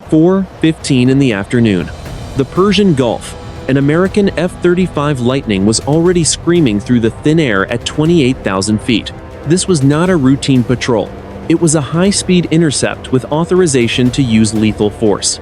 4:15 in the afternoon. The Persian Gulf. An American F-35 Lightning was already screaming through the thin air at 28,000 feet. This was not a routine patrol. It was a high-speed intercept with authorization to use lethal force.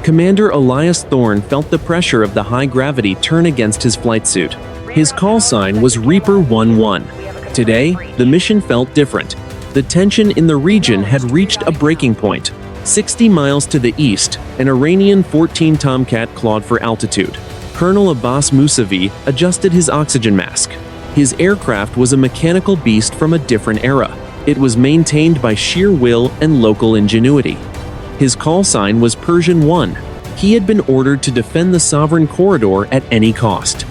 Commander Elias Thorne felt the pressure of the high gravity turn against his flight suit. His call sign was Reaper 11. Today, the mission felt different. The tension in the region had reached a breaking point. 60 miles to the east, an Iranian F-14 Tomcat clawed for altitude. Colonel Abbas Mousavi adjusted his oxygen mask. His aircraft was a mechanical beast from a different era. It was maintained by sheer will and local ingenuity. His call sign was Persian 1. He had been ordered to defend the sovereign corridor at any cost.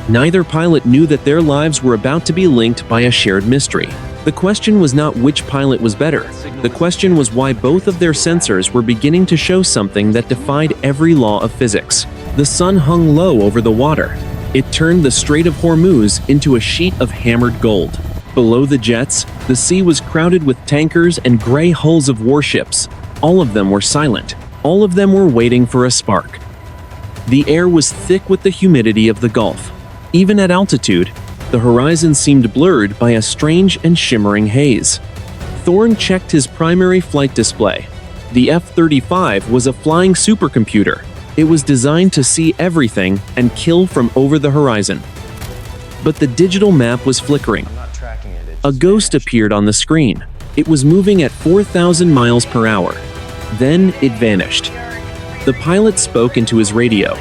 Neither pilot knew that their lives were about to be linked by a shared mystery. The question was not which pilot was better. The question was why both of their sensors were beginning to show something that defied every law of physics. The sun hung low over the water. It turned the Strait of Hormuz into a sheet of hammered gold. Below the jets, the sea was crowded with tankers and gray hulls of warships. All of them were silent. All of them were waiting for a spark. The air was thick with the humidity of the Gulf. Even at altitude, the horizon seemed blurred by a strange and shimmering haze. Thorne checked his primary flight display. The F-35 was a flying supercomputer. It was designed to see everything and kill from over the horizon. But the digital map was flickering. A ghost appeared on the screen. It was moving at 4,000 miles per hour. Then it vanished. The pilot spoke into his radio.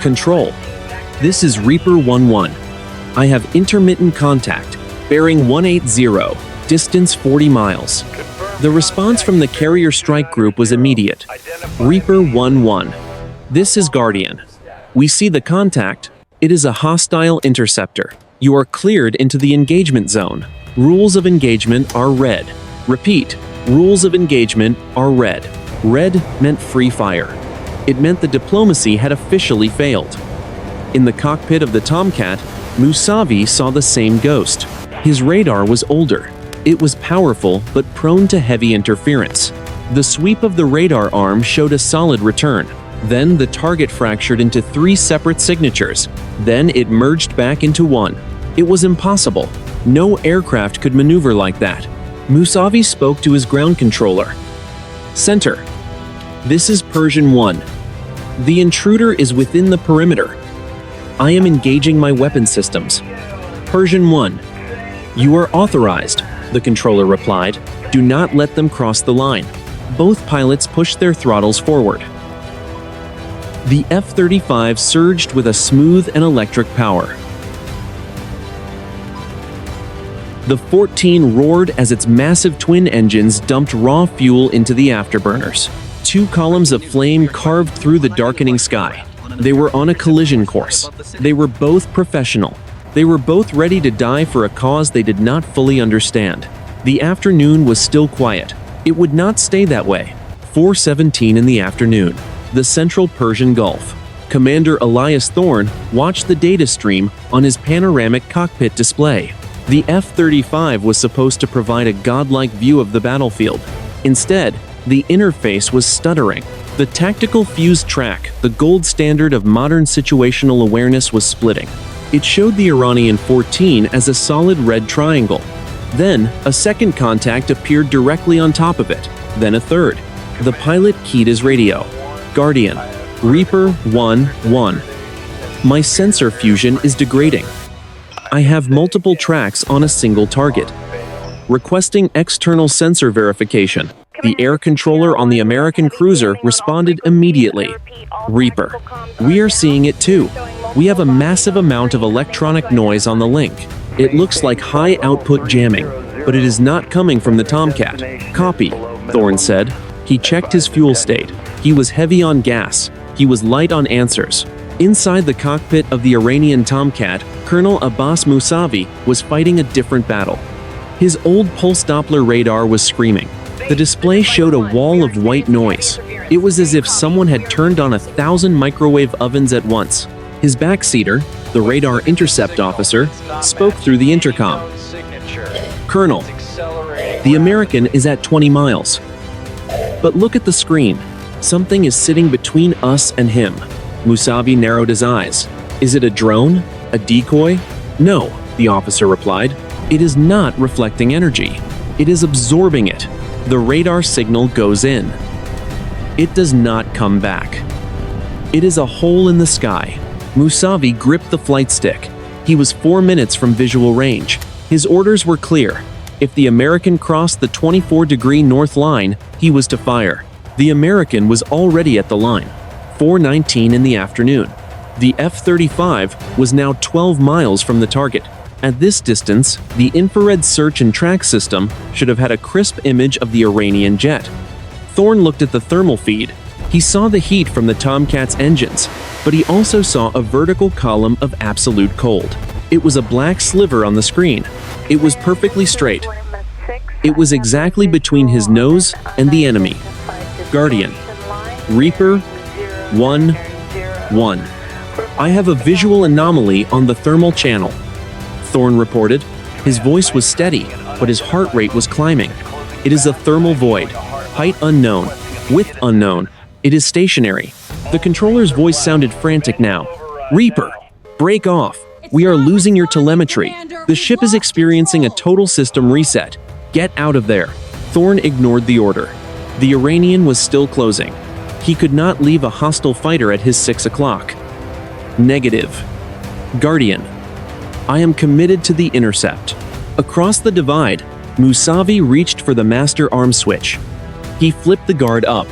"Control. This is Reaper 11. I have intermittent contact, bearing 180, distance 40 miles. The response from the carrier strike group was immediate. Reaper 11. This is Guardian. We see the contact. It is a hostile interceptor. You are cleared into the engagement zone. Rules of engagement are red. Repeat, rules of engagement are red. Red meant free fire. It meant the diplomacy had officially failed. In the cockpit of the Tomcat, Mousavi saw the same ghost. His radar was older. It was powerful but prone to heavy interference. The sweep of the radar arm showed a solid return. Then the target fractured into 3 separate signatures. Then it merged back into one. It was impossible. No aircraft could maneuver like that. Mousavi spoke to his ground controller. Center. This is Persian 1. The intruder is within the perimeter. I am engaging my weapon systems. Persian 1. You are authorized, the controller replied. Do not let them cross the line. Both pilots pushed their throttles forward. The F-35 surged with a smooth and electric power. The F-14 roared as its massive twin engines dumped raw fuel into the afterburners. 2 columns of flame carved through the darkening sky. They were on a collision course. They were both professional. They were both ready to die for a cause they did not fully understand. The afternoon was still quiet. It would not stay that way. 4:17 in the afternoon. The central Persian Gulf. Commander Elias Thorne watched the data stream on his panoramic cockpit display. The F-35 was supposed to provide a godlike view of the battlefield. Instead, the interface was stuttering. The tactical fuse track, the gold standard of modern situational awareness, was splitting. It showed the Iranian F-14 as a solid red triangle. Then, a second contact appeared directly on top of it. Then a third. The pilot keyed his radio. Guardian. Reaper 11. My sensor fusion is degrading. I have multiple tracks on a single target. Requesting external sensor verification. The air controller on the American cruiser responded immediately. Reaper. We are seeing it too. We have a massive amount of electronic noise on the link. It looks like high output jamming, but it is not coming from the Tomcat. Copy, Thorne said. He checked his fuel state. He was heavy on gas. He was light on answers. Inside the cockpit of the Iranian Tomcat, Colonel Abbas Mousavi was fighting a different battle. His old pulse Doppler radar was screaming. The display showed a wall of white noise. It was as if someone had turned on 1,000 microwave ovens at once. His backseater, the radar intercept officer, spoke through the intercom. Colonel, the American is at 20 miles. But look at the screen. Something is sitting between us and him. Mousavi narrowed his eyes. Is it a drone? A decoy? No, the officer replied. It is not reflecting energy. It is absorbing it. The radar signal goes in. It does not come back. It is a hole in the sky. Mousavi gripped the flight stick. He was 4 minutes from visual range. His orders were clear. If the American crossed the 24-degree north line, he was to fire. The American was already at the line. 4:19 in the afternoon. The F-35 was now 12 miles from the target. At this distance, the infrared search and track system should have had a crisp image of the Iranian jet. Thorne looked at the thermal feed. He saw the heat from the Tomcat's engines, but he also saw a vertical column of absolute cold. It was a black sliver on the screen. It was perfectly straight. It was exactly between his nose and the enemy. Guardian. Reaper 1-1. I have a visual anomaly on the thermal channel, Thorne reported. His voice was steady, but his heart rate was climbing. It is a thermal void. Height unknown. Width unknown. It is stationary. The controller's voice sounded frantic now. Reaper, break off. We are losing your telemetry. The ship is experiencing a total system reset. Get out of there. Thorne ignored the order. The Iranian was still closing. He could not leave a hostile fighter at his 6 o'clock. Negative. Guardian. I am committed to the intercept. Across the divide, Mousavi reached for the master arm switch. He flipped the guard up.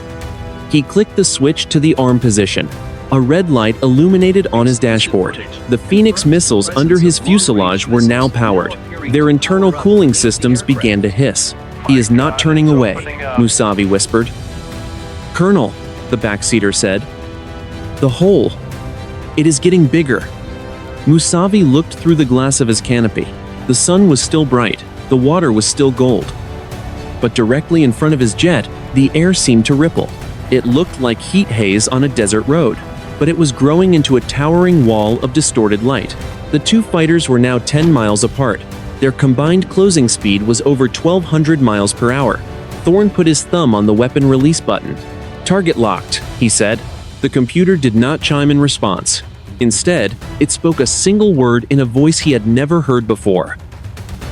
He clicked the switch to the arm position. A red light illuminated on his dashboard. The Phoenix missiles under his fuselage were now powered. Their internal cooling systems began to hiss. He is not turning away, Mousavi whispered. Colonel, the backseater said. The hole. It is getting bigger. Mousavi looked through the glass of his canopy. The sun was still bright. The water was still gold. But directly in front of his jet, the air seemed to ripple. It looked like heat haze on a desert road, but it was growing into a towering wall of distorted light. The two fighters were now 10 miles apart. Their combined closing speed was over 1,200 miles per hour. Thorne put his thumb on the weapon release button. Target locked, he said. The computer did not chime in response. Instead, it spoke a single word in a voice he had never heard before.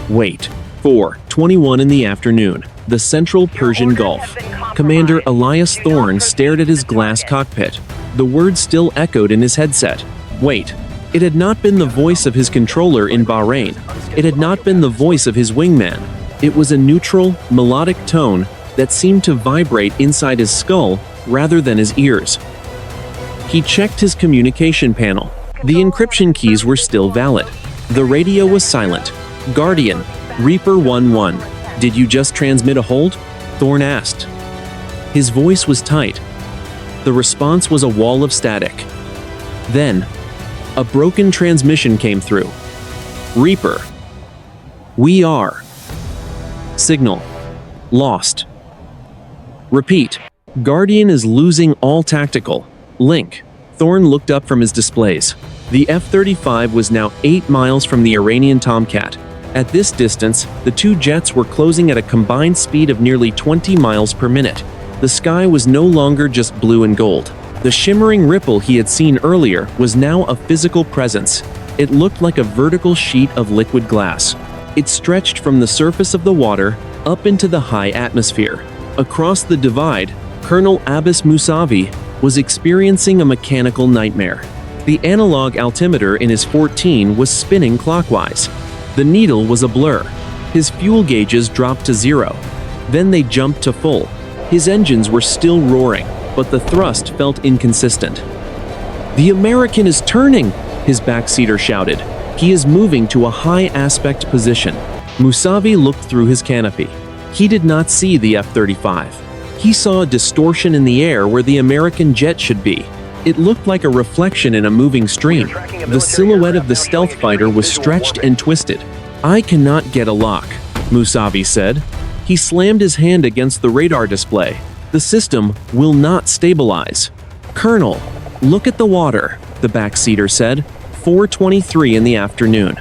Wait. 4:21 in the afternoon. The central Persian Gulf. Commander Elias Thorne stared at his glass cockpit. The words still echoed in his headset. Wait. It had not been the voice of his controller in Bahrain. It had not been the voice of his wingman. It was a neutral, melodic tone that seemed to vibrate inside his skull rather than his ears. He checked his communication panel. The encryption keys were still valid. The radio was silent. Guardian, Reaper 1-1. Did you just transmit a hold? Thorne asked. His voice was tight. The response was a wall of static. Then, a broken transmission came through. Reaper. We are. Signal. Lost. Repeat. Guardian is losing all tactical. Link. Thorne looked up from his displays. The F-35 was now 8 miles from the Iranian Tomcat. At this distance, the two jets were closing at a combined speed of nearly 20 miles per minute. The sky was no longer just blue and gold. The shimmering ripple he had seen earlier was now a physical presence. It looked like a vertical sheet of liquid glass. It stretched from the surface of the water up into the high atmosphere. Across the divide, Colonel Abbas Mousavi was experiencing a mechanical nightmare. The analog altimeter in his 14 was spinning clockwise. The needle was a blur. His fuel gauges dropped to 0. Then they jumped to full. His engines were still roaring, but the thrust felt inconsistent. The American is turning, his backseater shouted. He is moving to a high aspect position. Mousavi looked through his canopy. He did not see the F-35. He saw a distortion in the air where the American jet should be. It looked like a reflection in a moving stream. The silhouette of the stealth fighter was stretched and twisted. I cannot get a lock, Mousavi said. He slammed his hand against the radar display. The system will not stabilize. Colonel, look at the water, the backseater said. 4:23 in the afternoon.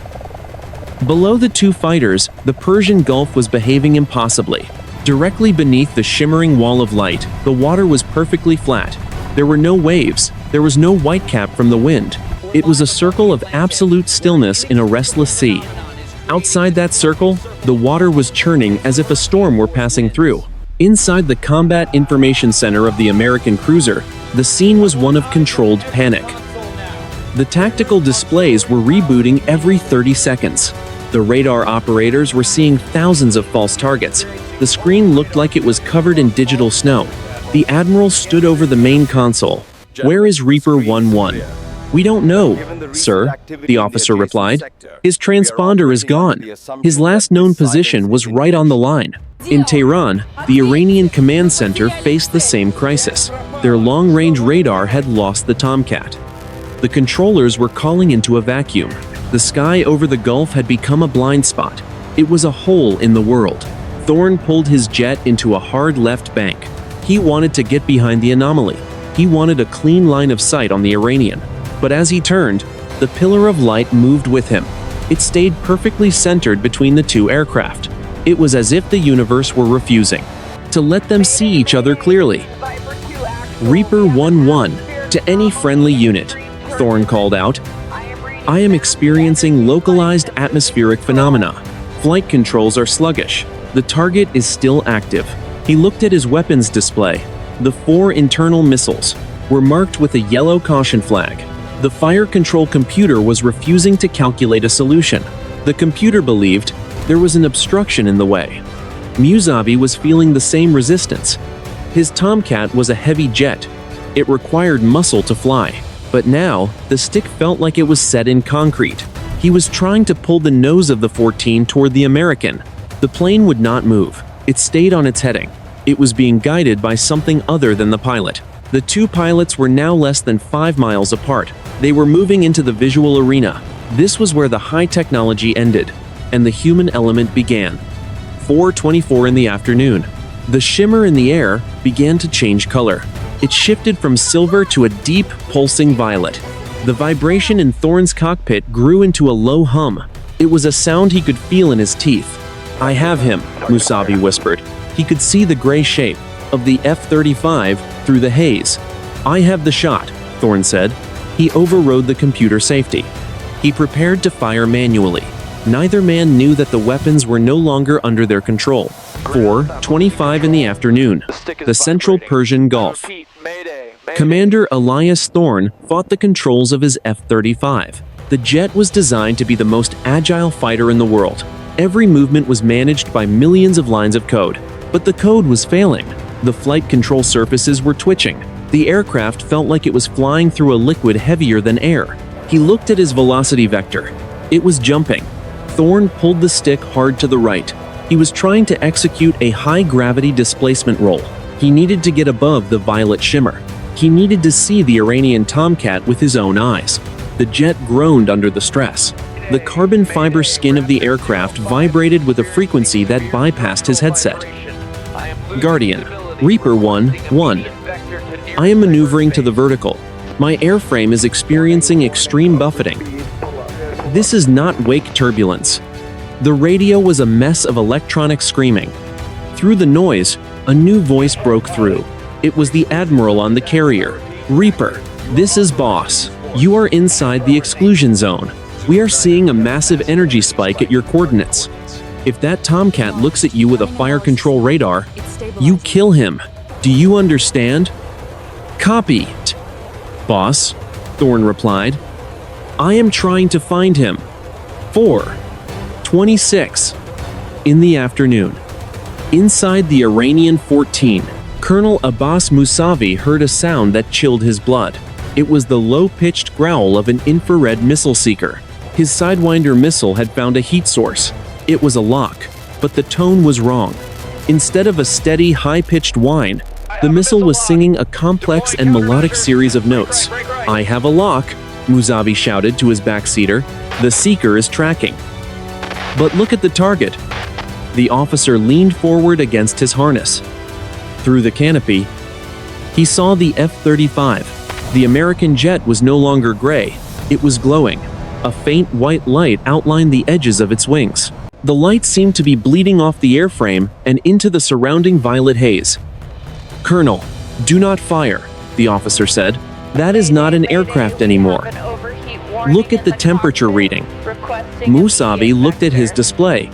Below the two fighters, the Persian Gulf was behaving impossibly. Directly beneath the shimmering wall of light, the water was perfectly flat. There were no waves, there was no whitecap from the wind. It was a circle of absolute stillness in a restless sea. Outside that circle, the water was churning as if a storm were passing through. Inside the Combat Information Center of the American cruiser, the scene was one of controlled panic. The tactical displays were rebooting every 30 seconds. The radar operators were seeing thousands of false targets. The screen looked like it was covered in digital snow. The admiral stood over the main console. "Where is Reaper 1-1? "We don't know, sir," the officer replied. "His transponder is gone. His last known position was right on the line." In Tehran, the Iranian command center faced the same crisis. Their long-range radar had lost the Tomcat. The controllers were calling into a vacuum. The sky over the Gulf had become a blind spot. It was a hole in the world. Thorne pulled his jet into a hard left bank. He wanted to get behind the anomaly. He wanted a clean line of sight on the Iranian. But as he turned, the pillar of light moved with him. It stayed perfectly centered between the two aircraft. It was as if the universe were refusing to let them see each other clearly. "Reaper 1-1, to any friendly unit," Thorne called out. "I am experiencing localized atmospheric phenomena. Flight controls are sluggish. The target is still active." He looked at his weapons display. The 4 internal missiles were marked with a yellow caution flag. The fire control computer was refusing to calculate a solution. The computer believed there was an obstruction in the way. Mousavi was feeling the same resistance. His Tomcat was a heavy jet. It required muscle to fly. But now, the stick felt like it was set in concrete. He was trying to pull the nose of the 14 toward the American. The plane would not move. It stayed on its heading. It was being guided by something other than the pilot. The two pilots were now less than 5 miles apart. They were moving into the visual arena. This was where the high technology ended, and the human element began. 4:24 in the afternoon. The shimmer in the air began to change color. It shifted from silver to a deep, pulsing violet. The vibration in Thorne's cockpit grew into a low hum. It was a sound he could feel in his teeth. "I have him," Mousavi whispered. He could see the gray shape of the F-35 through the haze. "I have the shot," Thorne said. He overrode the computer safety. He prepared to fire manually. Neither man knew that the weapons were no longer under their control. 4:25 in the afternoon. The central Persian Gulf. Commander Elias Thorne fought the controls of his F-35. The jet was designed to be the most agile fighter in the world. Every movement was managed by millions of lines of code. But the code was failing. The flight control surfaces were twitching. The aircraft felt like it was flying through a liquid heavier than air. He looked at his velocity vector. It was jumping. Thorne pulled the stick hard to the right. He was trying to execute a high-gravity displacement roll. He needed to get above the violet shimmer. He needed to see the Iranian Tomcat with his own eyes. The jet groaned under the stress. The carbon fiber skin of the aircraft vibrated with a frequency that bypassed his headset. "Guardian, Reaper 1-1. I am maneuvering to the vertical. My airframe is experiencing extreme buffeting. This is not wake turbulence." The radio was a mess of electronic screaming. Through the noise, a new voice broke through. It was the admiral on the carrier. "Reaper, this is Boss. You are inside the exclusion zone. We are seeing a massive energy spike at your coordinates. If that Tomcat looks at you with a fire control radar, you kill him. Do you understand?" "Copy, Boss," Thorne replied. "I am trying to find him." 4:26 in the afternoon. Inside the Iranian F-14, Colonel Abbas Mousavi heard a sound that chilled his blood. It was the low-pitched growl of an infrared missile seeker. His Sidewinder missile had found a heat source. It was a lock, but the tone was wrong. Instead of a steady, high-pitched whine, the missile was singing a complex and melodic series of notes. "I have a lock," Mousavi shouted to his backseater. "The seeker is tracking." "But look at the target." The officer leaned forward against his harness. Through the canopy, he saw the F-35. The American jet was no longer gray. It was glowing. A faint white light outlined the edges of its wings. The light seemed to be bleeding off the airframe and into the surrounding violet haze. "Colonel, do not fire," the officer said. "That is not an aircraft anymore. Look at the temperature reading." Mousavi looked at his display.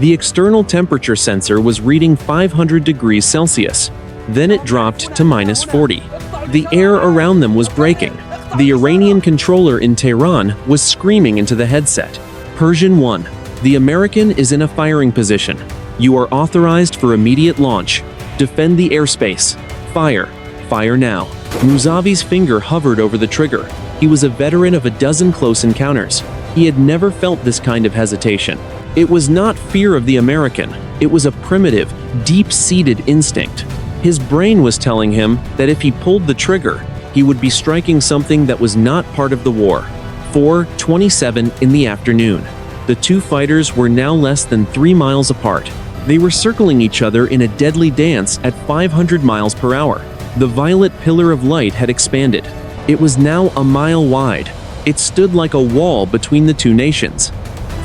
The external temperature sensor was reading 500 degrees Celsius. Then it dropped to -40. The air around them was breaking. The Iranian controller in Tehran was screaming into the headset. "Persian 1. The American is in a firing position. You are authorized for immediate launch. Defend the airspace. Fire. Fire now." Mousavi's finger hovered over the trigger. He was a veteran of a dozen close encounters. He had never felt this kind of hesitation. It was not fear of the American. It was a primitive, deep-seated instinct. His brain was telling him that if he pulled the trigger, he would be striking something that was not part of the war. 4:27 in the afternoon. The two fighters were now less than 3 miles apart. They were circling each other in a deadly dance at 500 miles per hour. The violet pillar of light had expanded. It was now a mile wide. It stood like a wall between the two nations.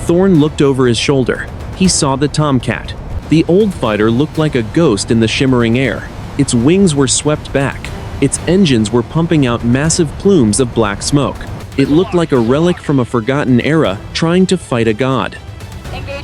Thorne looked over his shoulder. He saw the Tomcat. The old fighter looked like a ghost in the shimmering air. Its wings were swept back. Its engines were pumping out massive plumes of black smoke. It looked like a relic from a forgotten era trying to fight a god.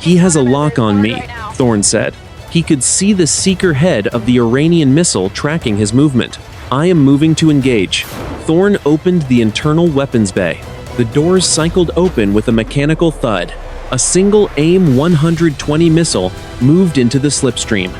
"He has a lock on me," Thorne said. He could see the seeker head of the Iranian missile tracking his movement. "I am moving to engage." Thorne opened the internal weapons bay. The doors cycled open with a mechanical thud. A single AIM-120 missile moved into the slipstream.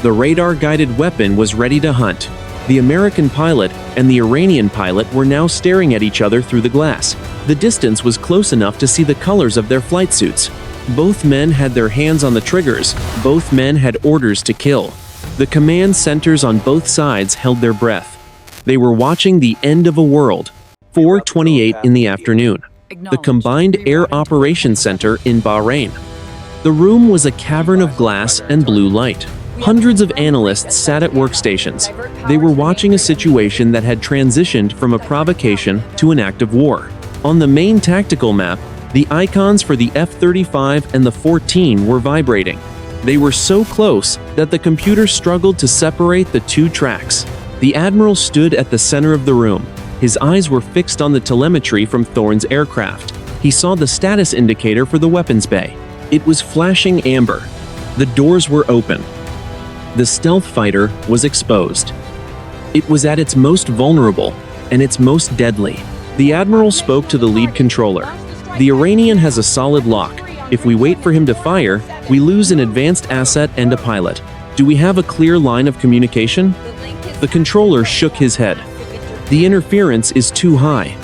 The radar-guided weapon was ready to hunt. The American pilot and the Iranian pilot were now staring at each other through the glass. The distance was close enough to see the colors of their flight suits. Both men had their hands on the triggers. Both men had orders to kill. The command centers on both sides held their breath. They were watching the end of a world. 4:28 in the afternoon. The Combined Air Operations Center in Bahrain. The room was a cavern of glass and blue light. Hundreds of analysts sat at workstations. They were watching a situation that had transitioned from a provocation to an act of war. On the main tactical map, the icons for the F-35 and the F-14 were vibrating. They were so close that the computer struggled to separate the two tracks. The admiral stood at the center of the room. His eyes were fixed on the telemetry from Thorne's aircraft. He saw the status indicator for the weapons bay. It was flashing amber. The doors were open. The stealth fighter was exposed. It was at its most vulnerable and its most deadly. The admiral spoke to the lead controller. "The Iranian has a solid lock. If we wait for him to fire, we lose an advanced asset and a pilot. Do we have a clear line of communication?" The controller shook his head. "The interference is too high.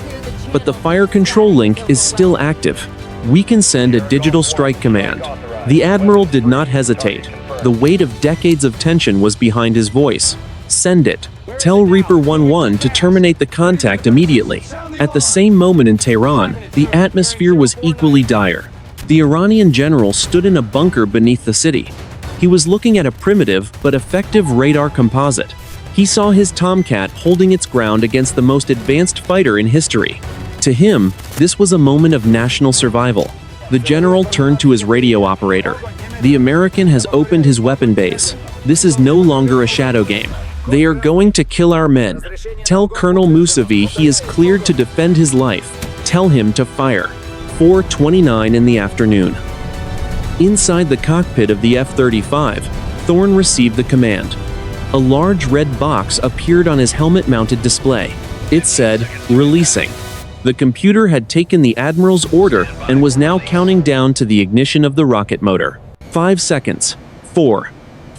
But the fire control link is still active. We can send a digital strike command." The admiral did not hesitate. The weight of decades of tension was behind his voice. "Send it. Tell Reaper 1-1 to terminate the contact immediately." At the same moment in Tehran, the atmosphere was equally dire. The Iranian general stood in a bunker beneath the city. He was looking at a primitive but effective radar composite. He saw his Tomcat holding its ground against the most advanced fighter in history. To him, this was a moment of national survival. The general turned to his radio operator. "The American has opened his weapon base. This is no longer a shadow game. They are going to kill our men. Tell Colonel Mousavi he is cleared to defend his life. Tell him to fire." 4:29 in the afternoon. Inside the cockpit of the F-35, Thorne received the command. A large red box appeared on his helmet-mounted display. It said, "Releasing." The computer had taken the admiral's order and was now counting down to the ignition of the rocket motor. 5 seconds. 4.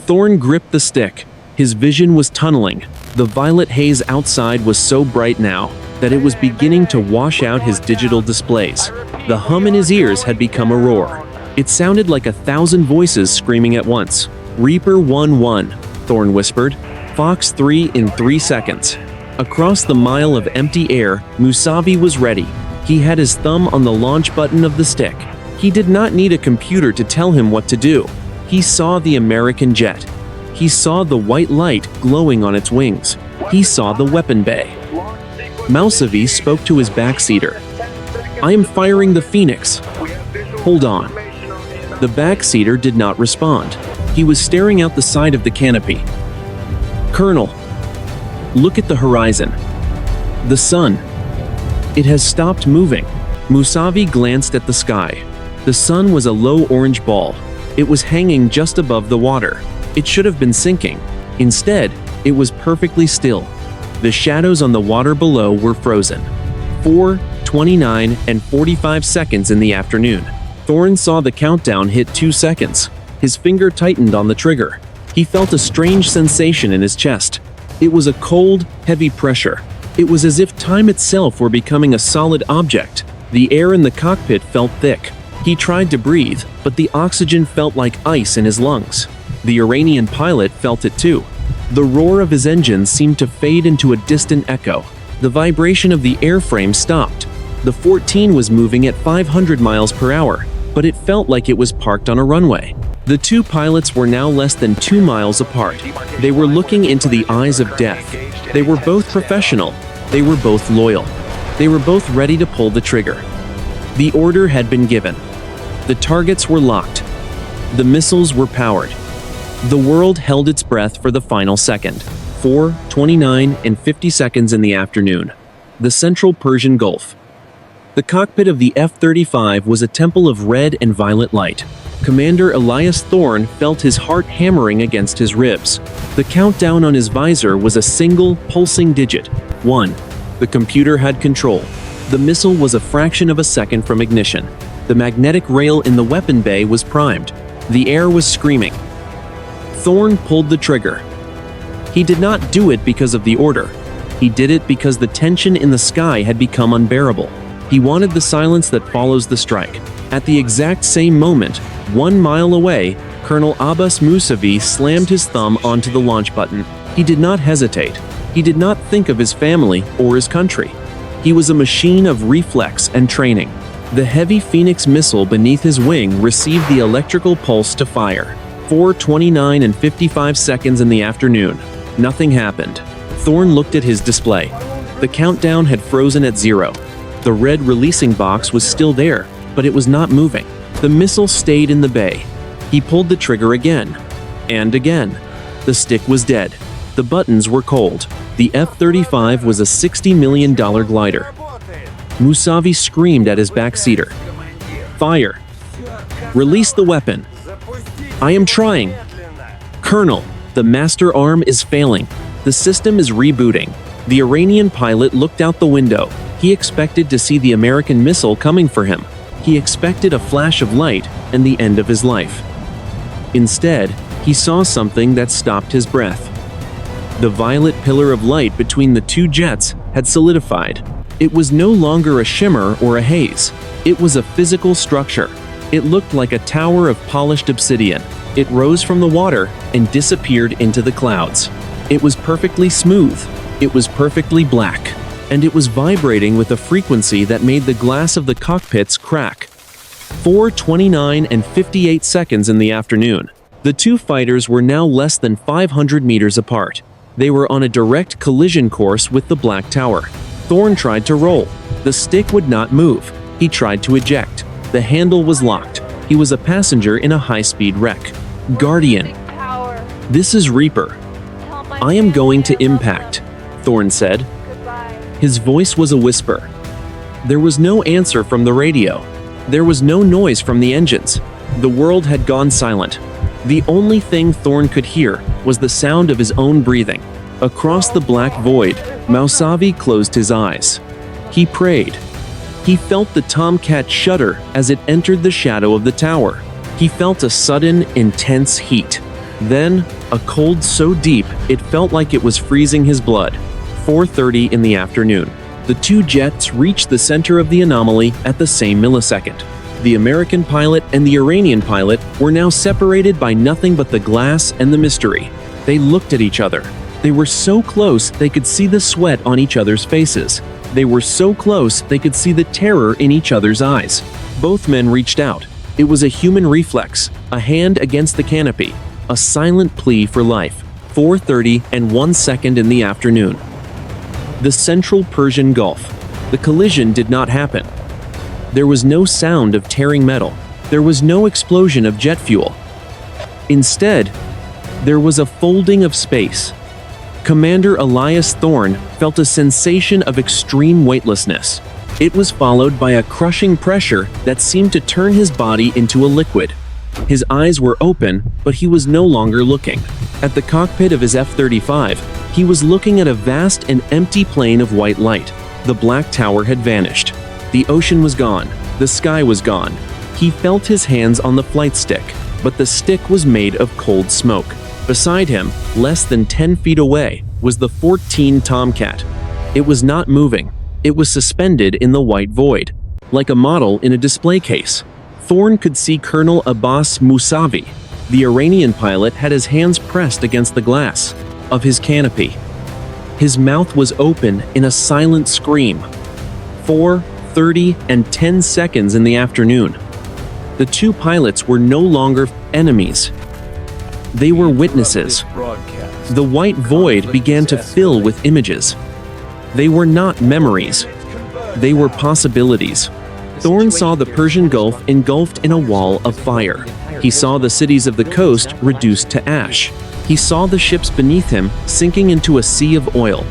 Thorne gripped the stick. His vision was tunneling. The violet haze outside was so bright now that it was beginning to wash out his digital displays. The hum in his ears had become a roar. It sounded like 1,000 voices screaming at once. "Reaper 1-1, Thorne whispered. "Fox 3 in 3 seconds." Across the mile of empty air, Mousavi was ready. He had his thumb on the launch button of the stick. He did not need a computer to tell him what to do. He saw the American jet. He saw the white light glowing on its wings. He saw the weapon bay. Mousavi spoke to his backseater. "I am firing the Phoenix. Hold on." The backseater did not respond. He was staring out the side of the canopy. "Colonel, look at the horizon. The sun. It has stopped moving." Mousavi glanced at the sky. The sun was a low orange ball. It was hanging just above the water. It should have been sinking. Instead, it was perfectly still. The shadows on the water below were frozen. 4:29 and 45 seconds in the afternoon. Thorne saw the countdown hit 2 seconds. His finger tightened on the trigger. He felt a strange sensation in his chest. It was a cold, heavy pressure. It was as if time itself were becoming a solid object. The air in the cockpit felt thick. He tried to breathe, but the oxygen felt like ice in his lungs. The Iranian pilot felt it too. The roar of his engines seemed to fade into a distant echo. The vibration of the airframe stopped. The 14 was moving at 500 miles per hour, but it felt like it was parked on a runway. The two pilots were now less than 2 miles apart. They were looking into the eyes of death. They were both professional. They were both loyal. They were both ready to pull the trigger. The order had been given. The targets were locked. The missiles were powered. The world held its breath for the final second. 4:29 and 50 seconds in the afternoon. The central Persian Gulf. The cockpit of the F-35 was a temple of red and violet light. Commander Elias Thorne felt his heart hammering against his ribs. The countdown on his visor was a single, pulsing digit. 1. The computer had control. The missile was a fraction of a second from ignition. The magnetic rail in the weapon bay was primed. The air was screaming. Thorne pulled the trigger. He did not do it because of the order. He did it because the tension in the sky had become unbearable. He wanted the silence that follows the strike. At the exact same moment, 1 mile away, Colonel Abbas Mousavi slammed his thumb onto the launch button. He did not hesitate. He did not think of his family or his country. He was a machine of reflex and training. The heavy Phoenix missile beneath his wing received the electrical pulse to fire. 4:29 and 55 seconds in the afternoon. Nothing happened. Thorne looked at his display. The countdown had frozen at 0. The red releasing box was still there, but it was not moving. The missile stayed in the bay. He pulled the trigger again. And again. The stick was dead. The buttons were cold. The F-35 was a $60 million glider. Mousavi screamed at his backseater. "Fire! Release the weapon!" "I am trying." "Colonel, the master arm is failing. The system is rebooting." The Iranian pilot looked out the window. He expected to see the American missile coming for him. He expected a flash of light and the end of his life. Instead, he saw something that stopped his breath. The violet pillar of light between the two jets had solidified. It was no longer a shimmer or a haze. It was a physical structure. It looked like a tower of polished obsidian. It rose from the water and disappeared into the clouds. It was perfectly smooth. It was perfectly black. And it was vibrating with a frequency that made the glass of the cockpits crack. 4:29 and 58 seconds in the afternoon. The two fighters were now less than 500 meters apart. They were on a direct collision course with the Black Tower. Thorne tried to roll. The stick would not move. He tried to eject. The handle was locked. He was a passenger in a high-speed wreck. "Guardian. This is Reaper. I am going to impact," Thorne said. His voice was a whisper. There was no answer from the radio. There was no noise from the engines. The world had gone silent. The only thing Thorne could hear was the sound of his own breathing. Across the black void, Mousavi closed his eyes. He prayed. He felt the Tomcat shudder as it entered the shadow of the tower. He felt a sudden, intense heat. Then, a cold so deep it felt like it was freezing his blood. 4:30 in the afternoon. The two jets reached the center of the anomaly at the same millisecond. The American pilot and the Iranian pilot were now separated by nothing but the glass and the mystery. They looked at each other. They were so close they could see the sweat on each other's faces. They were so close they could see the terror in each other's eyes. Both men reached out. It was a human reflex, a hand against the canopy, a silent plea for life. 4:30 and 1 second in the afternoon. The central Persian Gulf. The collision did not happen. There was no sound of tearing metal. There was no explosion of jet fuel. Instead, there was a folding of space. Commander Elias Thorne felt a sensation of extreme weightlessness. It was followed by a crushing pressure that seemed to turn his body into a liquid. His eyes were open, but he was no longer looking. At the cockpit of his F-35, he was looking at a vast and empty plain of white light. The black tower had vanished. The ocean was gone. The sky was gone. He felt his hands on the flight stick, but the stick was made of cold smoke. Beside him, less than 10 feet away, was the F-14 Tomcat. It was not moving. It was suspended in the white void, like a model in a display case. Thorne could see Colonel Abbas Mousavi. The Iranian pilot had his hands pressed against the glass of his canopy. His mouth was open in a silent scream. 4, 30, and 10 seconds in the afternoon. The two pilots were no longer enemies. They were witnesses. The white void began to fill with images. They were not memories. They were possibilities. Thorne saw the Persian Gulf engulfed in a wall of fire. He saw the cities of the coast reduced to ash. He saw the ships beneath him sinking into a sea of oil.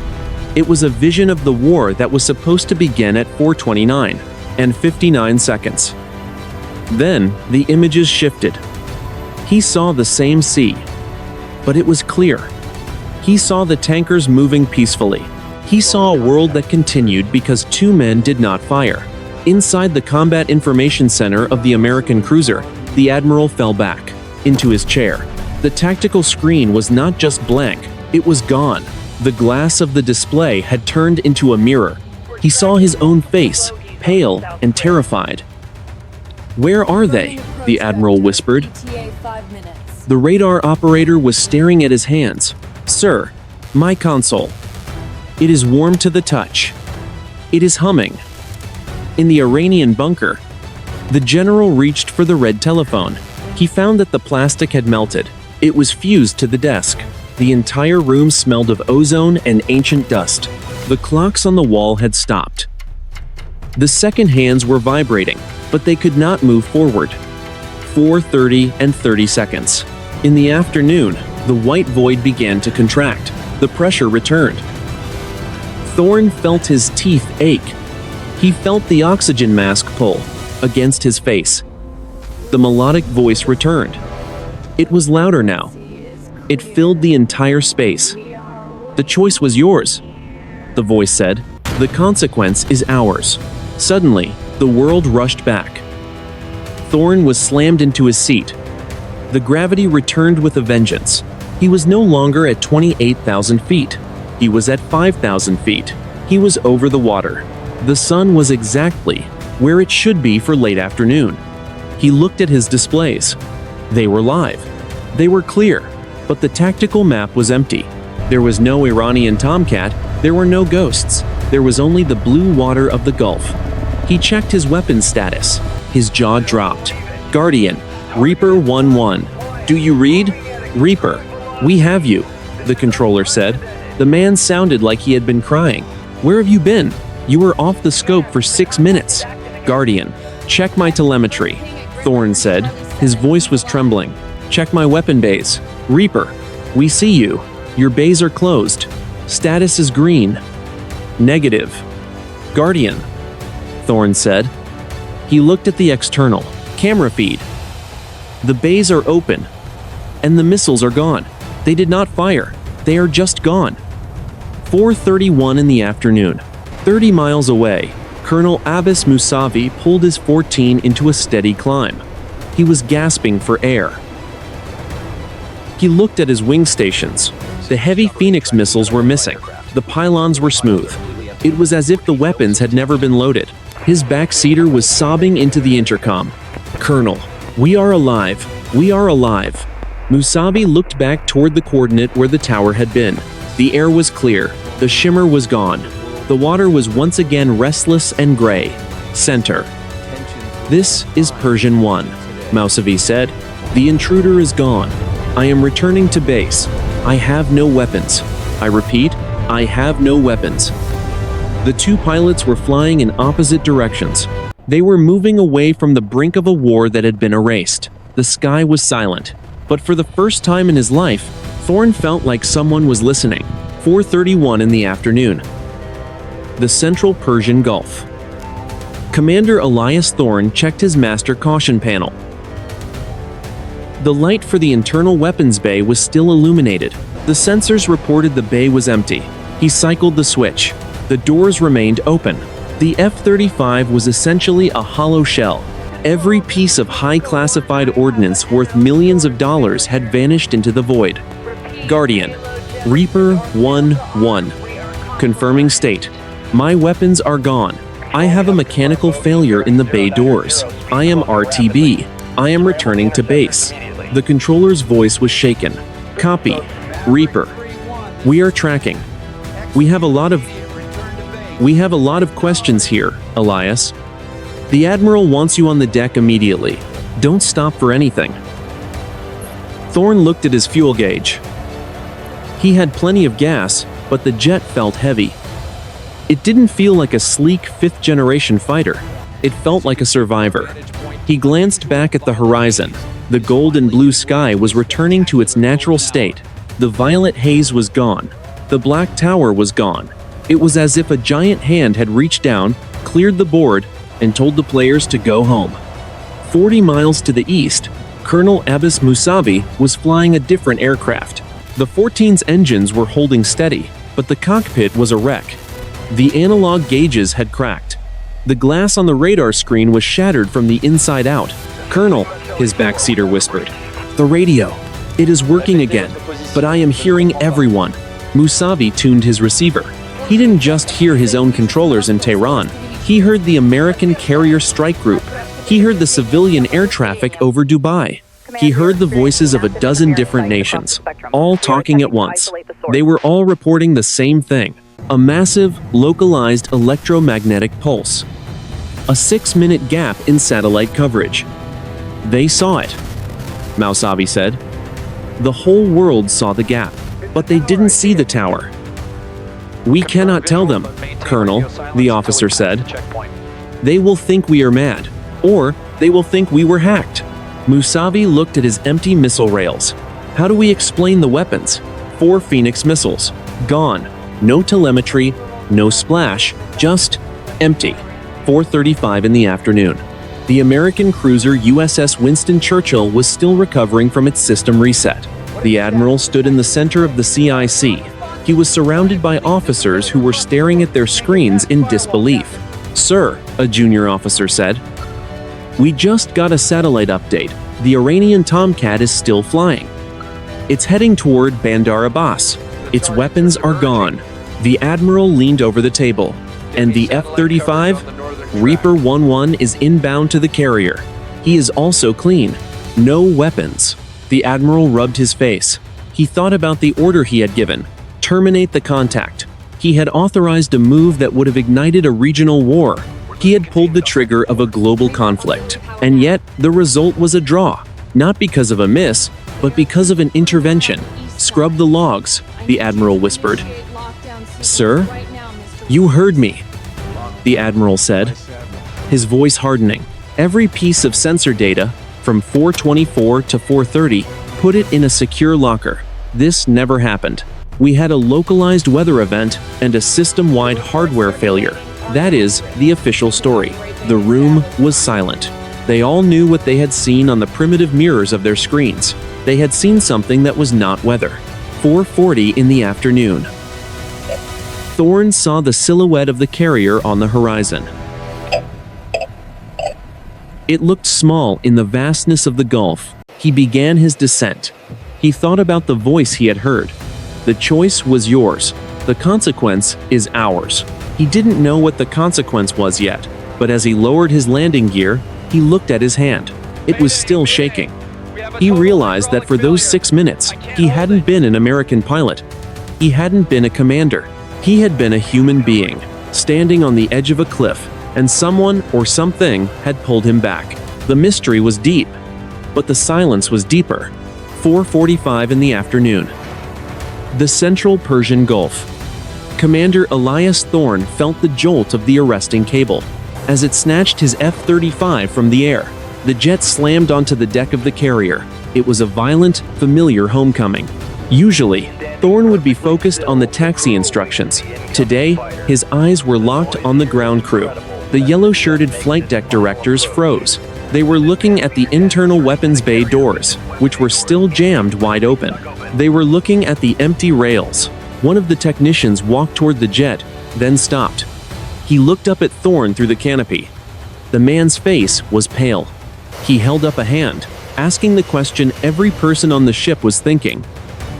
It was a vision of the war that was supposed to begin at 4:29 and 59 seconds. Then the images shifted. He saw the same sea, but it was clear. He saw the tankers moving peacefully. He saw a world that continued because two men did not fire. Inside the Combat Information Center of the American cruiser, the admiral fell back into his chair. The tactical screen was not just blank, it was gone. The glass of the display had turned into a mirror. He saw his own face, pale and terrified. "Where are they?" the admiral whispered. The radar operator was staring at his hands. "Sir, my console. It is warm to the touch. It is humming." In the Iranian bunker, the general reached for the red telephone. He found that the plastic had melted. It was fused to the desk. The entire room smelled of ozone and ancient dust. The clocks on the wall had stopped. The second hands were vibrating, but they could not move forward. 4:30 and 30 seconds. In the afternoon, the white void began to contract. The pressure returned. Thorne felt his teeth ache. He felt the oxygen mask pull against his face. The melodic voice returned. It was louder now. It filled the entire space. "The choice was yours," the voice said. "The consequence is ours." Suddenly, the world rushed back. Thorne was slammed into his seat. The gravity returned with a vengeance. He was no longer at 28,000 feet. He was at 5,000 feet. He was over the water. The sun was exactly where it should be for late afternoon. He looked at his displays. They were live. They were clear, but the tactical map was empty. There was no Iranian Tomcat. There were no ghosts. There was only the blue water of the Gulf. He checked his weapon status. His jaw dropped. "Guardian, Reaper 1-1. Do you read? Reaper, we have you," the controller said. The man sounded like he had been crying. "Where have you been? You were off the scope for 6 minutes." "Guardian, check my telemetry," Thorne said. His voice was trembling. "Check my weapon bays. Reaper, we see you. Your bays are closed. Status is green." "Negative." "Guardian," Thorne said. He looked at the external camera feed. The bays are open, and the missiles are gone. They did not fire. They are just gone. 4:31 in the afternoon. 30 miles away, Colonel Abbas Mousavi pulled his F-14 into a steady climb. He was gasping for air. He looked at his wing stations. The heavy Phoenix missiles were missing. The pylons were smooth. It was as if the weapons had never been loaded. His backseater was sobbing into the intercom. "Colonel, we are alive. We are alive." Mousavi looked back toward the coordinate where the tower had been. The air was clear. The shimmer was gone. The water was once again restless and gray. Center. "This is Persian 1, Mousavi said. "The intruder is gone. I am returning to base. I have no weapons. I repeat, I have no weapons." The two pilots were flying in opposite directions. They were moving away from the brink of a war that had been erased. The sky was silent. But for the first time in his life, Thorne felt like someone was listening. 4:31 in the afternoon. The Central Persian Gulf. Commander Elias Thorne checked his master caution panel. The light for the internal weapons bay was still illuminated. The sensors reported the bay was empty. He cycled the switch. The doors remained open. The F-35 was essentially a hollow shell. Every piece of high-classified ordnance worth millions of dollars had vanished into the void. Guardian. Reaper 1-1. Confirming state. My weapons are gone. I have a mechanical failure in the bay doors. I am RTB. I am returning to base. The controller's voice was shaken. Copy. Reaper. We are tracking. We have a lot of questions here, Elias. The Admiral wants you on the deck immediately. Don't stop for anything. Thorne looked at his fuel gauge. He had plenty of gas, but the jet felt heavy. It didn't feel like a sleek fifth-generation fighter. It felt like a survivor. He glanced back at the horizon. The gold and blue sky was returning to its natural state. The violet haze was gone. The black tower was gone. It was as if a giant hand had reached down, cleared the board, and told the players to go home. 40 miles to the east, Colonel Abbas Mousavi was flying a different aircraft. The 14's engines were holding steady, but the cockpit was a wreck. The analog gauges had cracked. The glass on the radar screen was shattered from the inside out. Colonel, his backseater whispered. The radio. It is working again, but I am hearing everyone. Mousavi tuned his receiver. He didn't just hear his own controllers in Tehran. He heard the American carrier strike group. He heard the civilian air traffic over Dubai. He heard the voices of a dozen different nations, all talking at once. They were all reporting the same thing. A massive, localized electromagnetic pulse. A 6-minute gap in satellite coverage. They saw it, Mousavi said. The whole world saw the gap, but they didn't see the tower. We cannot tell them, Colonel, the officer said. They will think we are mad, or they will think we were hacked. Mousavi looked at his empty missile rails. How do we explain the weapons? 4 Phoenix missiles. Gone. No telemetry, no splash, just empty. 4:35 in the afternoon. The American cruiser USS Winston Churchill was still recovering from its system reset. The Admiral stood in the center of the CIC. He was surrounded by officers who were staring at their screens in disbelief. Sir, a junior officer said. We just got a satellite update. The Iranian Tomcat is still flying. It's heading toward Bandar Abbas. Its weapons are gone. The Admiral leaned over the table. And the F-35? Reaper 1-1 is inbound to the carrier. He is also clean. No weapons. The Admiral rubbed his face. He thought about the order he had given. Terminate the contact. He had authorized a move that would have ignited a regional war. He had pulled the trigger of a global conflict. And yet, the result was a draw. Not because of a miss, but because of an intervention. Scrub the logs, the Admiral whispered. Sir? You heard me, the Admiral said, his voice hardening. Every piece of sensor data, from 424 to 430, put it in a secure locker. This never happened. We had a localized weather event and a system-wide hardware failure. That is the official story. The room was silent. They all knew what they had seen on the primitive mirrors of their screens. They had seen something that was not weather. 4:40 in the afternoon. Thorne saw the silhouette of the carrier on the horizon. It looked small in the vastness of the Gulf. He began his descent. He thought about the voice he had heard. The choice was yours. The consequence is ours. He didn't know what the consequence was yet, but as he lowered his landing gear, he looked at his hand. It was still shaking. He realized that for those 6 minutes, he hadn't been an American pilot. He hadn't been a commander. He had been a human being, standing on the edge of a cliff, and someone or something had pulled him back. The mystery was deep, but the silence was deeper. 4:45 in the afternoon. The Central Persian Gulf. Commander Elias Thorne felt the jolt of the arresting cable. as it snatched his F-35 from the air. The jet slammed onto the deck of the carrier. It was a violent, familiar homecoming. Usually, Thorne would be focused on the taxi instructions. Today, his eyes were locked on the ground crew. The yellow-shirted flight deck directors froze. They were looking at the internal weapons bay doors, which were still jammed wide open. They were looking at the empty rails. One of the technicians walked toward the jet, then stopped. He looked up at Thorne through the canopy. The man's face was pale. He held up a hand, asking the question every person on the ship was thinking.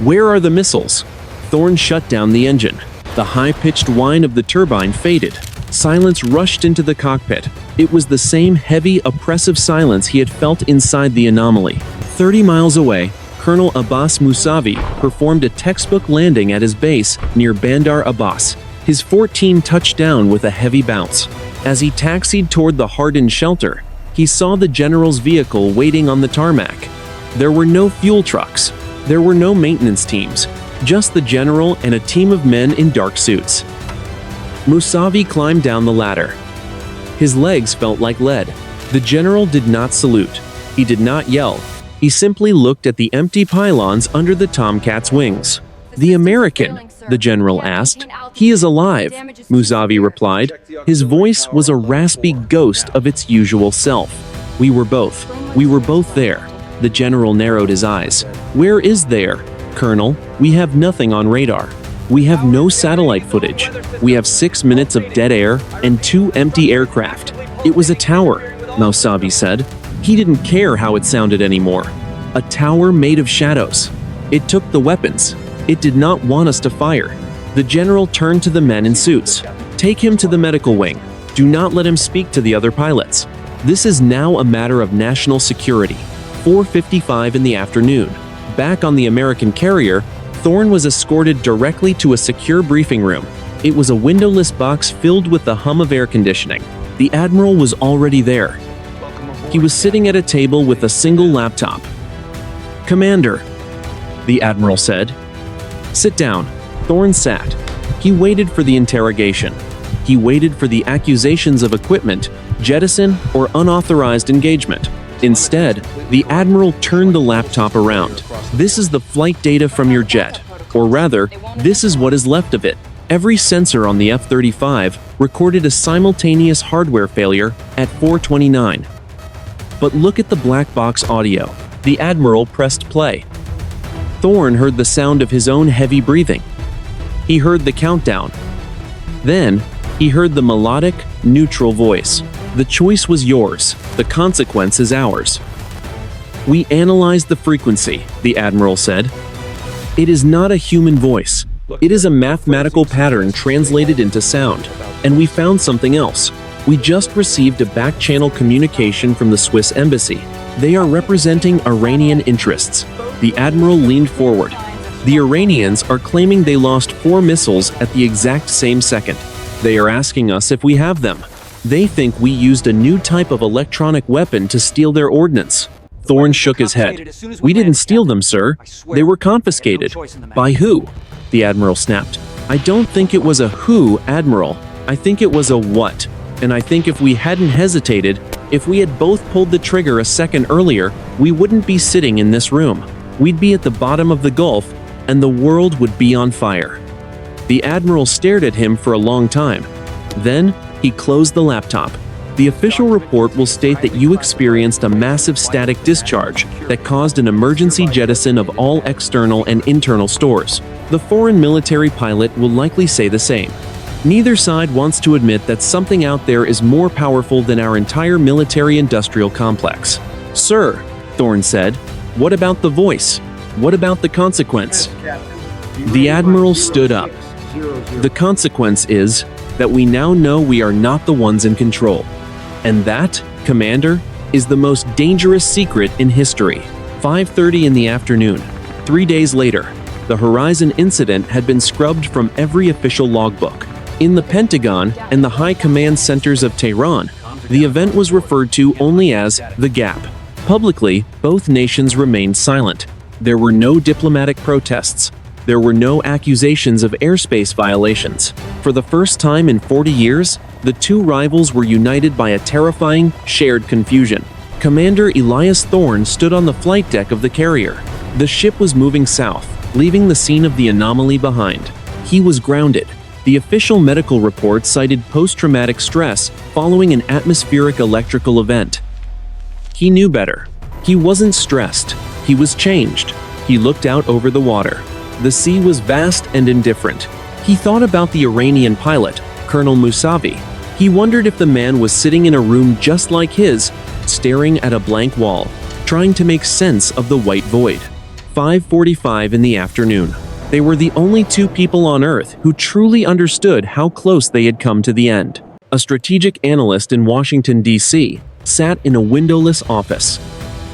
Where are the missiles? Thorne shut down the engine. The high-pitched whine of the turbine faded. Silence rushed into the cockpit. It was the same heavy, oppressive silence he had felt inside the anomaly. 30 miles away, Colonel Abbas Mousavi performed a textbook landing at his base near Bandar Abbas. His F-14 touched down with a heavy bounce. As he taxied toward the hardened shelter, he saw the general's vehicle waiting on the tarmac. There were no fuel trucks. There were no maintenance teams. Just the general and a team of men in dark suits. Mousavi climbed down the ladder. His legs felt like lead. The general did not salute. He did not yell. He simply looked at the empty pylons under the Tomcat's wings. "The American?" the general asked. "He is alive," Mousavi replied. His voice was a raspy ghost of its usual self. We were both there." The general narrowed his eyes. "Where is there, Colonel? We have nothing on radar. We have no satellite footage. We have 6 minutes of dead air and 2 empty aircraft." "It was a tower," Mousavi said. He didn't care how it sounded anymore. "A tower made of shadows. It took the weapons. It did not want us to fire." The general turned to the men in suits. "Take him to the medical wing. Do not let him speak to the other pilots. This is now a matter of national security." 4:55 in the afternoon. Back on the American carrier, Thorne was escorted directly to a secure briefing room. It was a windowless box filled with the hum of air conditioning. The admiral was already there. He was sitting at a table with a single laptop. "Commander," the admiral said. "Sit down." Thorne sat. He waited for the interrogation. He waited for the accusations of equipment, jettison, or unauthorized engagement. Instead, the admiral turned the laptop around. "This is the flight data from your jet. Or rather, this is what is left of it. Every sensor on the F-35 recorded a simultaneous hardware failure at 4:29. But look at the black box audio." The admiral pressed play. Thorne heard the sound of his own heavy breathing. He heard the countdown. Then, he heard the melodic, neutral voice. "The choice was yours. The consequence is ours." "We analyzed the frequency," the admiral said. "It is not a human voice. It is a mathematical pattern translated into sound. And we found something else. We just received a back-channel communication from the Swiss embassy. They are representing Iranian interests." The admiral leaned forward. "The Iranians are claiming they lost 4 missiles at the exact same second. They are asking us if we have them. They think we used a new type of electronic weapon to steal their ordnance." Thorne shook his head. "We didn't steal them, sir. They were confiscated." "By who?" the admiral snapped. "I don't think it was a who, Admiral. I think it was a what. And I think if we hadn't hesitated, if we had both pulled the trigger a second earlier, we wouldn't be sitting in this room. We'd be at the bottom of the Gulf, and the world would be on fire." The admiral stared at him for a long time. Then, he closed the laptop. "The official report will state that you experienced a massive static discharge that caused an emergency jettison of all external and internal stores. The foreign military pilot will likely say the same. Neither side wants to admit that something out there is more powerful than our entire military-industrial complex." "Sir," Thorne said, "what about the voice? What about the consequence?" The admiral stood up. "The consequence is that we now know we are not the ones in control. And that, Commander, is the most dangerous secret in history." 5:30 in the afternoon. 3 days later, the Horizon incident had been scrubbed from every official logbook. In the Pentagon and the high command centers of Tehran, the event was referred to only as the Gap. Publicly, both nations remained silent. There were no diplomatic protests. There were no accusations of airspace violations. For the first time in 40 years, the two rivals were united by a terrifying, shared confusion. Commander Elias Thorne stood on the flight deck of the carrier. The ship was moving south, leaving the scene of the anomaly behind. He was grounded. The official medical report cited post-traumatic stress following an atmospheric electrical event. He knew better. He wasn't stressed. He was changed. He looked out over the water. The sea was vast and indifferent. He thought about the Iranian pilot, Colonel Mousavi. He wondered if the man was sitting in a room just like his, staring at a blank wall, trying to make sense of the white void. 5:45 in the afternoon. They were the only two people on Earth who truly understood how close they had come to the end. A strategic analyst in Washington, D.C., sat in a windowless office.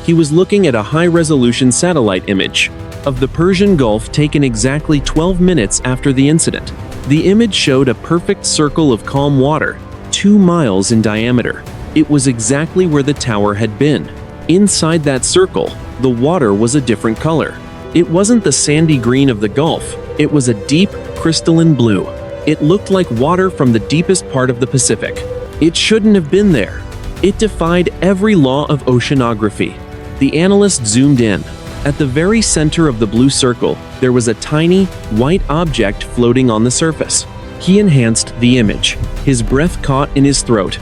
He was looking at a high-resolution satellite image of the Persian Gulf taken exactly 12 minutes after the incident. The image showed a perfect circle of calm water, 2 miles in diameter. It was exactly where the tower had been. Inside that circle, the water was a different color. It wasn't the sandy green of the Gulf, it was a deep, crystalline blue. It looked like water from the deepest part of the Pacific. It shouldn't have been there. It defied every law of oceanography. The analyst zoomed in. At the very center of the blue circle, there was a tiny, white object floating on the surface. He enhanced the image. His breath caught in his throat.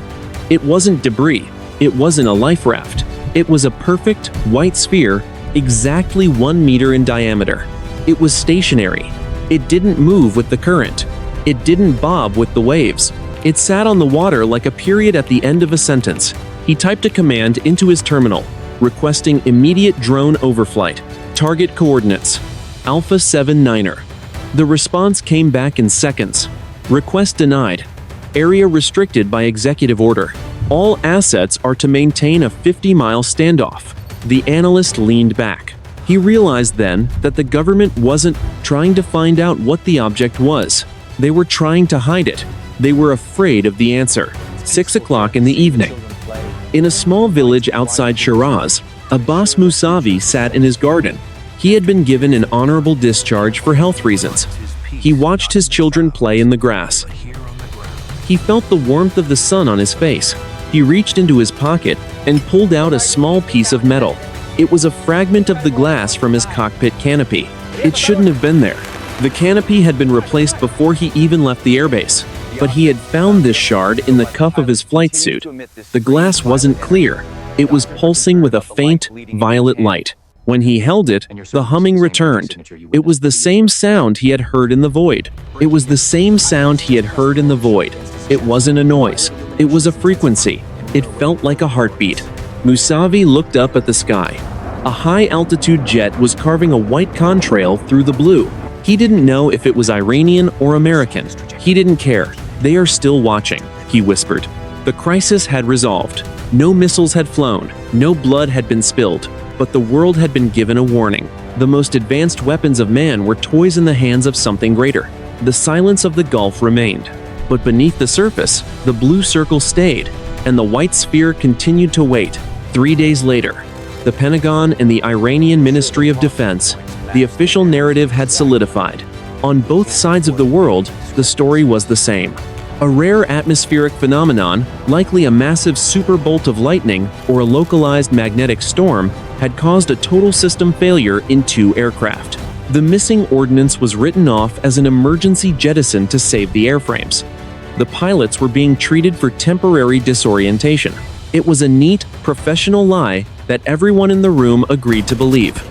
It wasn't debris. It wasn't a life raft. It was a perfect, white sphere, exactly 1 meter in diameter. It was stationary. It didn't move with the current. It didn't bob with the waves. It sat on the water like a period at the end of a sentence. He typed a command into his terminal, requesting immediate drone overflight. Target coordinates: Alpha 79er. The response came back in seconds. Request denied. Area restricted by executive order. All assets are to maintain a 50-mile standoff. The analyst leaned back. He realized then that the government wasn't trying to find out what the object was. They were trying to hide it. They were afraid of the answer. 6 o'clock in the evening. In a small village outside Shiraz, Abbas Mousavi sat in his garden. He had been given an honorable discharge for health reasons. He watched his children play in the grass. He felt the warmth of the sun on his face. He reached into his pocket and pulled out a small piece of metal. It was a fragment of the glass from his cockpit canopy. It shouldn't have been there. The canopy had been replaced before he even left the airbase, but he had found this shard in the cuff of his flight suit. The glass wasn't clear. It was pulsing with a faint, violet light. When he held it, the humming returned. It was the same sound he had heard in the void. It was the same sound he had heard in the void. It wasn't a noise. It was a frequency. It felt like a heartbeat. Mousavi looked up at the sky. A high-altitude jet was carving a white contrail through the blue. He didn't know if it was Iranian or American. He didn't care. They are still watching, he whispered. The crisis had resolved. No missiles had flown. No blood had been spilled. But the world had been given a warning. The most advanced weapons of man were toys in the hands of something greater. The silence of the Gulf remained. But beneath the surface, the blue circle stayed, and the white sphere continued to wait. 3 days later, the Pentagon and the Iranian Ministry of Defense, the official narrative had solidified. On both sides of the world, the story was the same. A rare atmospheric phenomenon, likely a massive super bolt of lightning or a localized magnetic storm, had caused a total system failure in 2 aircraft. The missing ordnance was written off as an emergency jettison to save the airframes. The pilots were being treated for temporary disorientation. It was a neat, professional lie that everyone in the room agreed to believe.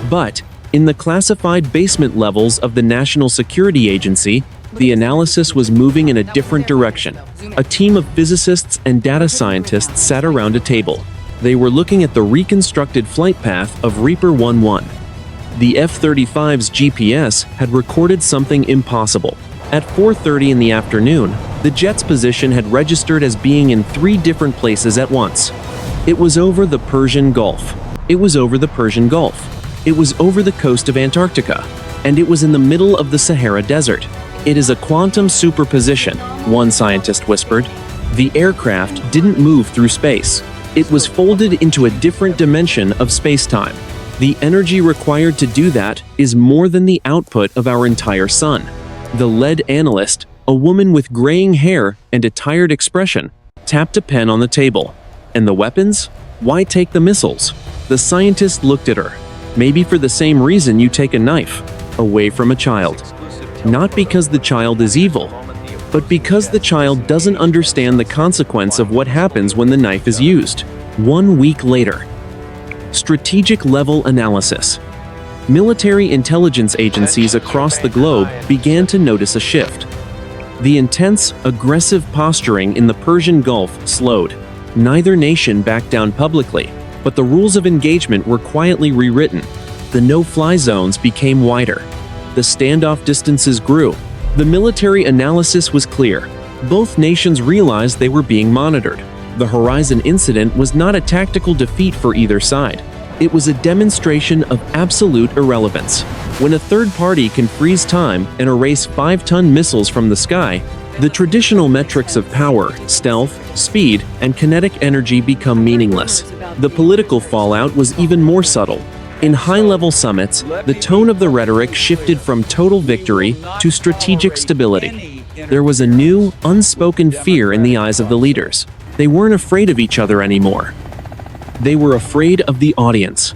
But, in the classified basement levels of the National Security Agency, the analysis was moving in a different direction. A team of physicists and data scientists sat around a table. They were looking at the reconstructed flight path of Reaper 11. The F-35's GPS had recorded something impossible. At 4:30 in the afternoon, the jet's position had registered as being in 3 different places at once. It was over the Persian Gulf. It was over the Persian Gulf. It was over the coast of Antarctica. And it was in the middle of the Sahara Desert. It is a quantum superposition, one scientist whispered. The aircraft didn't move through space. It was folded into a different dimension of space-time. The energy required to do that is more than the output of our entire sun. The lead analyst, a woman with graying hair and a tired expression, tapped a pen on the table. And the weapons? Why take the missiles? The scientist looked at her. Maybe for the same reason you take a knife, away from a child. Not because the child is evil, but because the child doesn't understand the consequence of what happens when the knife is used. 1 week later. Strategic level analysis. Military intelligence agencies across the globe began to notice a shift. The intense, aggressive posturing in the Persian Gulf slowed. Neither nation backed down publicly, but the rules of engagement were quietly rewritten. The no-fly zones became wider. The standoff distances grew. The military analysis was clear. Both nations realized they were being monitored. The Horizon incident was not a tactical defeat for either side. It was a demonstration of absolute irrelevance. When a third party can freeze time and erase 5-ton missiles from the sky, the traditional metrics of power, stealth, speed, and kinetic energy become meaningless. The political fallout was even more subtle. In high-level summits, the tone of the rhetoric shifted from total victory to strategic stability. There was a new, unspoken fear in the eyes of the leaders. They weren't afraid of each other anymore. They were afraid of the audience.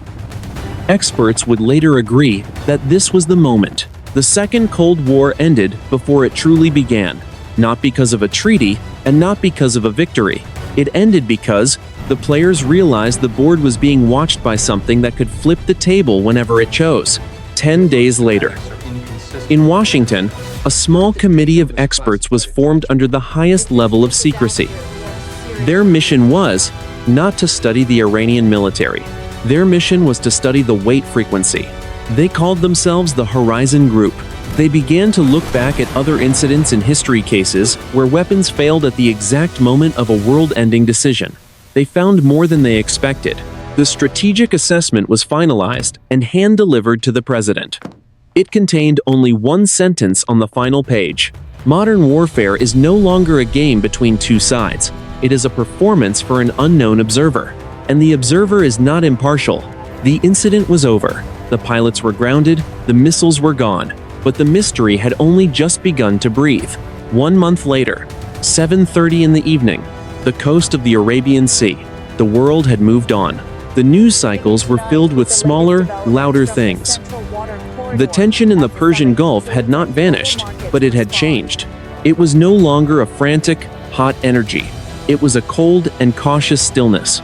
Experts would later agree that this was the moment. The Second Cold War ended before it truly began, not because of a treaty and not because of a victory. It ended because the players realized the board was being watched by something that could flip the table whenever it chose. 10 days later. In Washington, a small committee of experts was formed under the highest level of secrecy. Their mission was not to study the Iranian military. Their mission was to study the weight frequency. They called themselves the Horizon Group. They began to look back at other incidents in history cases where weapons failed at the exact moment of a world-ending decision. They found more than they expected. The strategic assessment was finalized and hand-delivered to the president. It contained only one sentence on the final page. Modern warfare is no longer a game between two sides. It is a performance for an unknown observer. And the observer is not impartial. The incident was over. The pilots were grounded, the missiles were gone. But the mystery had only just begun to breathe. 1 month later, 7:30 in the evening, the coast of the Arabian Sea. The world had moved on. The news cycles were filled with smaller, louder things. The tension in the Persian Gulf had not vanished, but it had changed. It was no longer a frantic, hot energy. It was a cold and cautious stillness.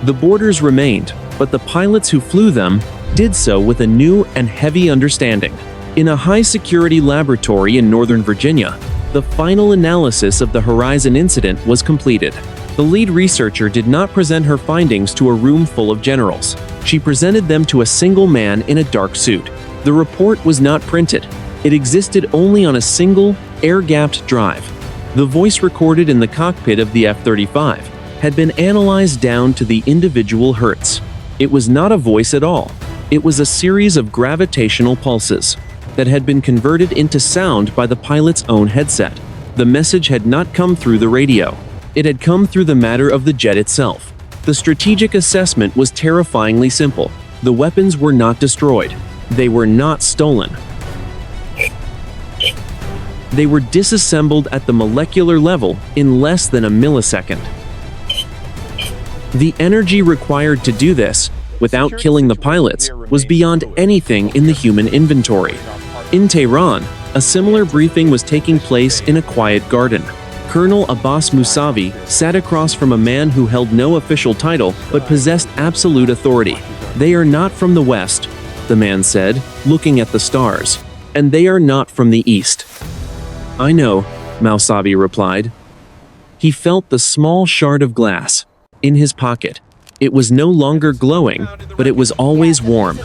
The borders remained, but the pilots who flew them did so with a new and heavy understanding. In a high-security laboratory in Northern Virginia, the final analysis of the Horizon incident was completed. The lead researcher did not present her findings to a room full of generals. She presented them to a single man in a dark suit. The report was not printed. It existed only on a single, air-gapped drive. The voice recorded in the cockpit of the F-35 had been analyzed down to the individual hertz. It was not a voice at all. It was a series of gravitational pulses that had been converted into sound by the pilot's own headset. The message had not come through the radio. It had come through the matter of the jet itself. The strategic assessment was terrifyingly simple. The weapons were not destroyed. They were not stolen. They were disassembled at the molecular level in less than a millisecond. The energy required to do this, without killing the pilots, was beyond anything in the human inventory. In Tehran, a similar briefing was taking place in a quiet garden. Colonel Abbas Mousavi sat across from a man who held no official title but possessed absolute authority. "They are not from the West," the man said, looking at the stars. "And they are not from the East." "I know," Mousavi replied. He felt the small shard of glass in his pocket. It was no longer glowing, but it was always warm.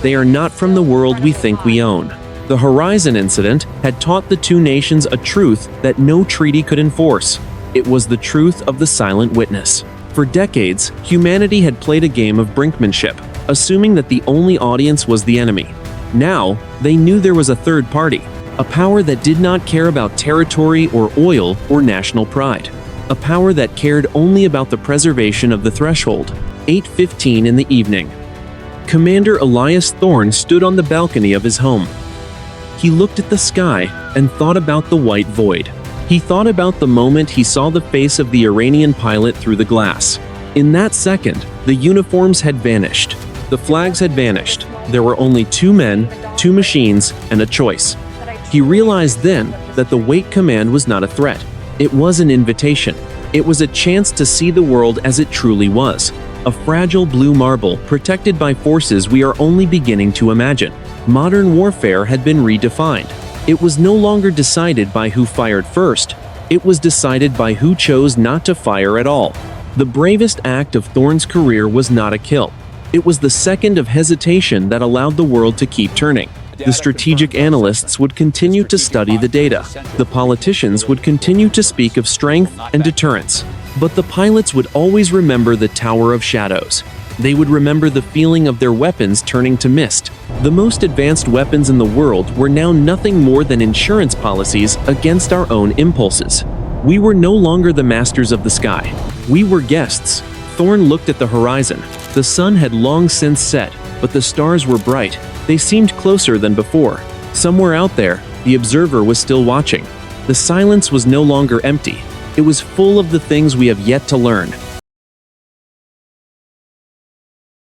"They are not from the world we think we own." The Horizon incident had taught the two nations a truth that no treaty could enforce. It was the truth of the silent witness. For decades, humanity had played a game of brinkmanship, assuming that the only audience was the enemy. Now, they knew there was a third party, a power that did not care about territory or oil or national pride. A power that cared only about the preservation of the threshold. 8:15 in the evening. Commander Elias Thorne stood on the balcony of his home. He looked at the sky and thought about the white void. He thought about the moment he saw the face of the Iranian pilot through the glass. In that second, the uniforms had vanished. The flags had vanished. There were only 2 men, 2 machines, and a choice. He realized then that the Wait command was not a threat. It was an invitation. It was a chance to see the world as it truly was. A fragile blue marble protected by forces we are only beginning to imagine. Modern warfare had been redefined. It was no longer decided by who fired first. It was decided by who chose not to fire at all. The bravest act of Thorne's career was not a kill. It was the second of hesitation that allowed the world to keep turning. The strategic analysts would continue to study the data. The politicians would continue to speak of strength and deterrence. But the pilots would always remember the Tower of Shadows. They would remember the feeling of their weapons turning to mist. The most advanced weapons in the world were now nothing more than insurance policies against our own impulses. We were no longer the masters of the sky. We were guests. Thorne looked at the horizon. The sun had long since set, but the stars were bright. They seemed closer than before. Somewhere out there, the observer was still watching. The silence was no longer empty. It was full of the things we have yet to learn.